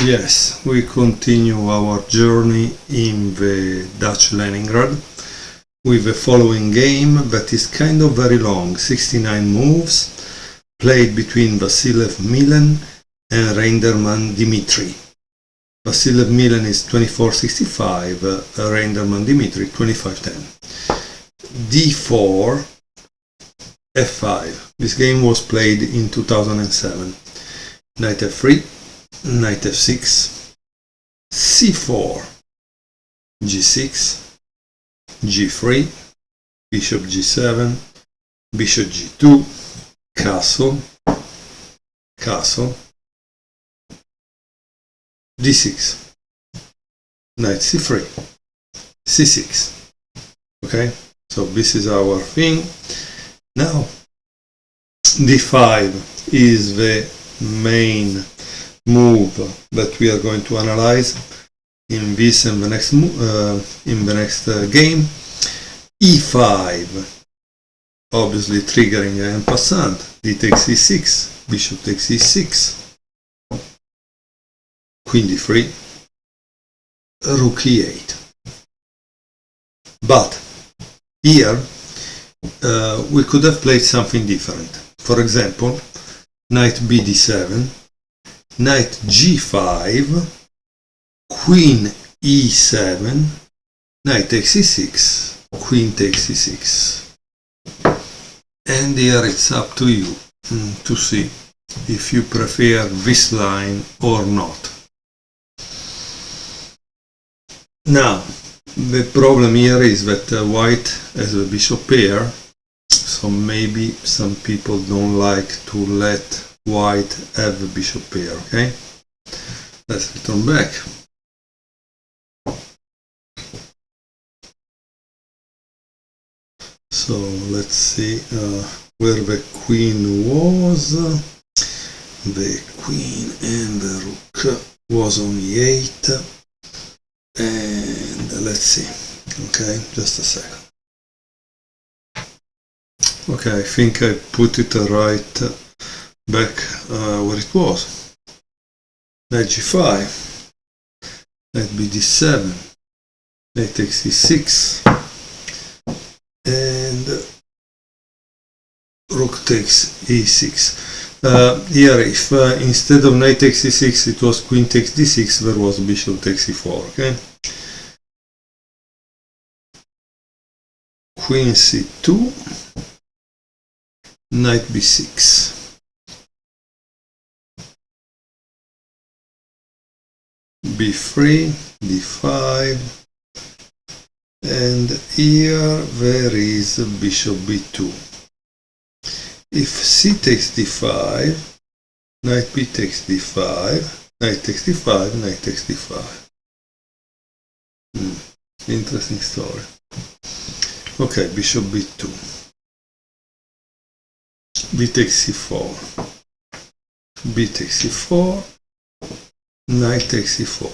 Yes, we continue our journey in the Dutch Leningrad with the following game that is kind of very long, 69 moves, played between Vasilev Milan and Reinderman Dimitri. Vasilev Milan is 24-65, Reinderman Dimitri 25-10. D4, F5. This game was played in 2007. Knight F3. Knight F6, C4, G6, G3, Bishop G7, Bishop G2, Castle, Castle, D6, Knight C3, C6. Okay, so this is our thing. Now, D5 is the main move that we are going to analyze in this and the next game. E5, obviously triggering an en passant. D takes E6, Bishop takes E6, Queen D3, Rook E8. But here we could have played something different. For example, Knight BD7, Knight G5, Queen E7, Knight takes E6, Queen takes E6. And here it's up to you to see if you prefer this line or not. Now, the problem here is that white has a bishop pair, so maybe some people don't like to let white have a bishop pair, okay? Let's return back. So let's see where the queen was. The queen and the rook was on E8. And let's see. Okay, just a second. Okay, I think I put it right back where it was. Knight G5, Knight BD7, Knight takes E6, and Rook takes E6. Here, if instead of Knight takes E6 it was Queen takes D6, there was Bishop takes E4, okay? Queen C2, Knight B6. B3, D5, and here there is Bishop B2. If C takes D5, Knight B takes D5, Knight takes D5, Knight takes D5. Interesting story. Okay, Bishop B2. B takes C4. B takes C4. Knight takes E4.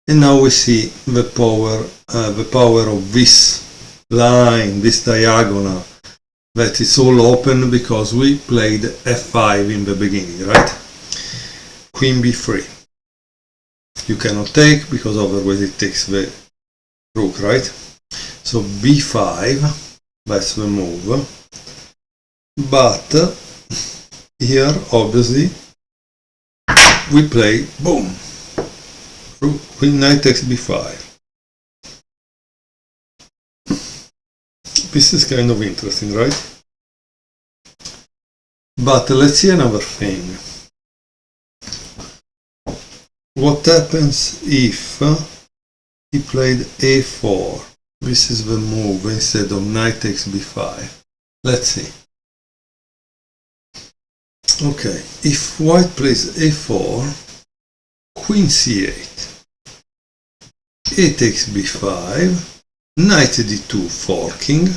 And now we see the power of this line, this diagonal, that is all open because we played F5 in the beginning, right? Queen B3. You cannot take because otherwise it takes the rook, right? So B5, that's the move. But here, obviously, we play, boom, Queen Knight takes B5. This is kind of interesting, right? But let's see another thing. What happens if he played A4? This is the move instead of Knight takes B5. Let's see. Okay, if white plays A4, Queen C8, A takes B5, Knight D2 forking,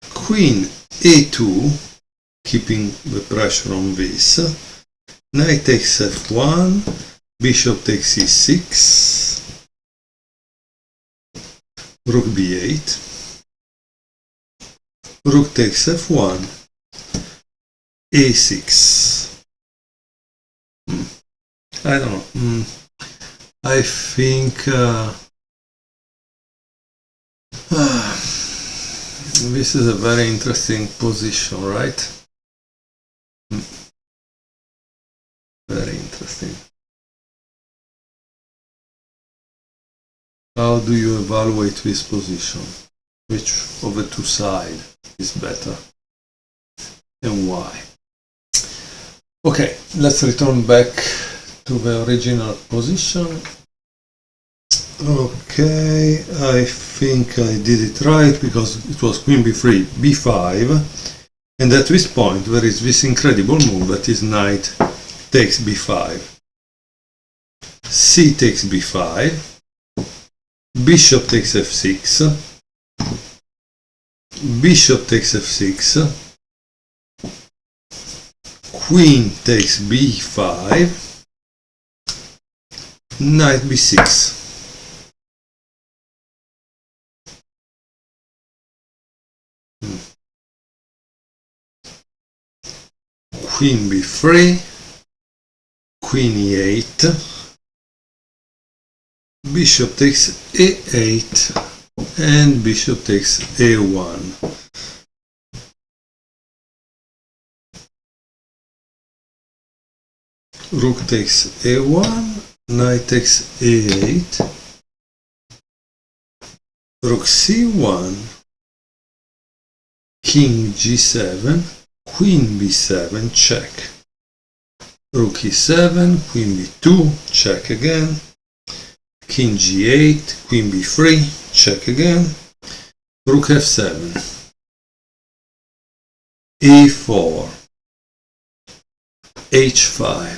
Queen A2, keeping the pressure on this, Knight takes F1, Bishop takes E6, Rook B8, Rook takes F1, A6, I don't know. I think this is a very interesting position, right? Very interesting. How do you evaluate this position? Which of the two sides is better? And why? Okay, let's return back to the original position. Okay, I think I did it right because it was queen b3, b5, and at this point there is this incredible move that is knight takes b5, c takes b5, bishop takes f6, bishop takes f6, queen takes b5, knight b6. Queen b3, queen e8, bishop takes a8, and bishop takes a1. Rook takes a1, knight takes a8, rook c1, king g7, queen b7, check. Rook e7, queen b2, check again. King g8, queen b3, check again. Rook f7, e4, h5,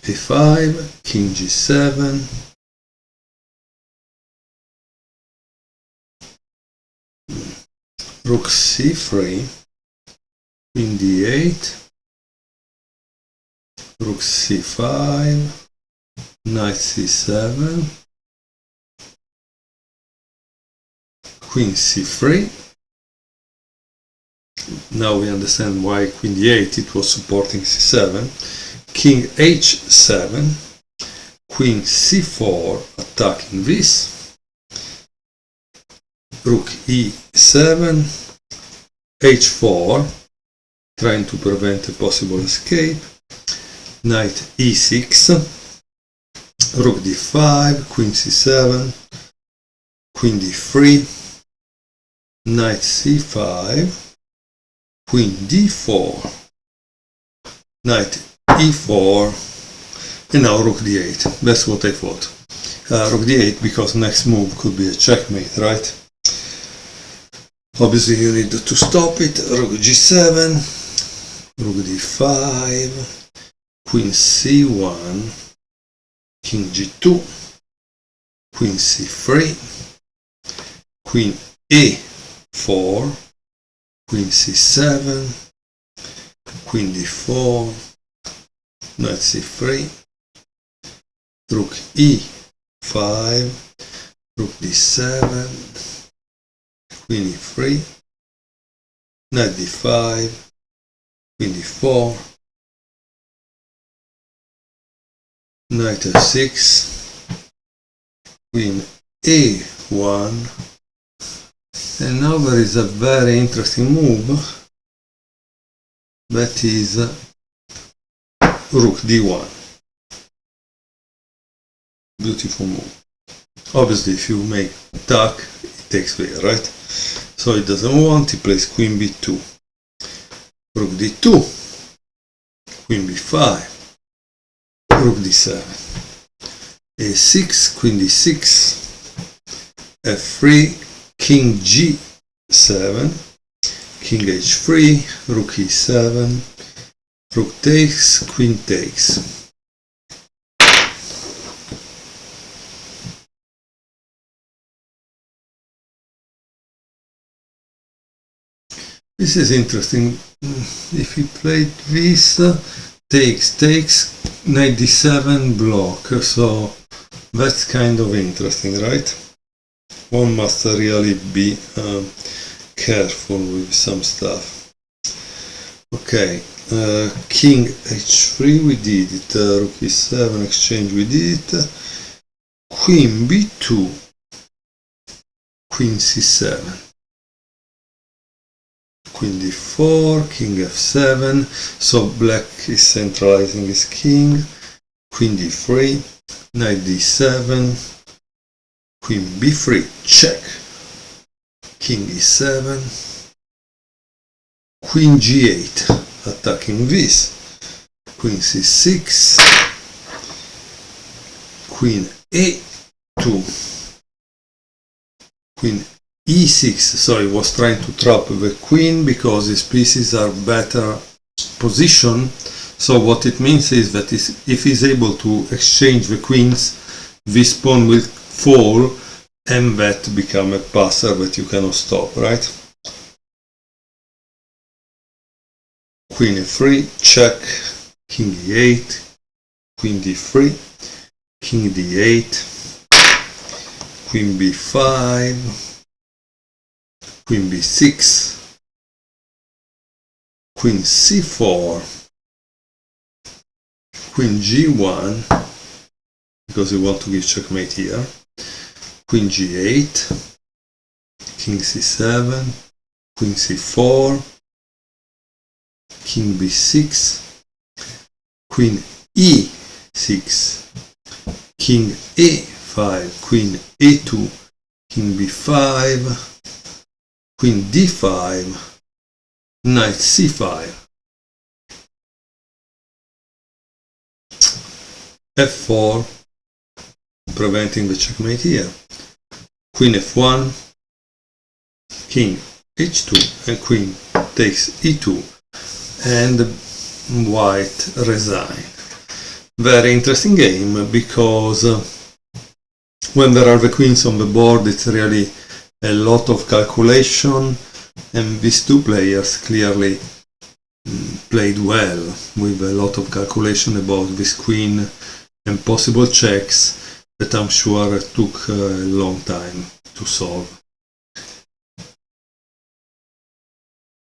a5, king g7, rook c3, queen d8, rook c5, knight c7, queen c3. Now we understand why queen d8, it was supporting c7, king h7, queen c4 attacking this, rook e7, h4 trying to prevent a possible escape, knight e6, rook d5, queen c7, queen d3, knight c5, queen d4, knight e4, and now rook d8. That's what I thought. Rook d8 because next move could be a checkmate, right? Obviously you need to stop it. Rook g7, rook d5, queen c1, king g2, queen c3, queen a4, queen c7, queen d4, knight c3, rook e5, rook d7, queen e3, knight d5, queen d4, knight f6, queen a1, and now there is a very interesting move that is rook d1. Beautiful move. Obviously if you make attack, it takes there, right? So it doesn't want, he plays queen b2, rook d2, queen b5, rook d7, a6, queen d6, f3, king g7, king h3, rook e7, rook takes, queen takes. This is interesting. If he played this, takes, knight d7 block, so that's kind of interesting, right? One must really be careful with some stuff. Okay, king h3 we did it, rook e7 exchange we did it, queen b2, queen c7, queen d4, king f7, so black is centralizing his king, queen d3, knight d7, queen b3, check, king e7, queen g8, attacking this, queen c6, queen a2, queen e6, sorry, was trying to trap the queen because his pieces are better positioned. So what it means is that if he's able to exchange the queens, this pawn will fall and that become a passer that you cannot stop, right? Queen f3, check, king e8, queen d3, king d8, queen b5, queen b6, queen c4, queen g1, because we want to give checkmate here, queen g8, king c7, queen c4, king b6, queen e6, king a5, queen a2, king b5, queen d5, knight c5, f4, preventing the checkmate here, queen f1, king h2, and queen takes e2, and white resign. Very interesting game, because when there are the queens on the board, it's really a lot of calculation, and these two players clearly played well, with a lot of calculation about this queen and possible checks that I'm sure took a long time to solve.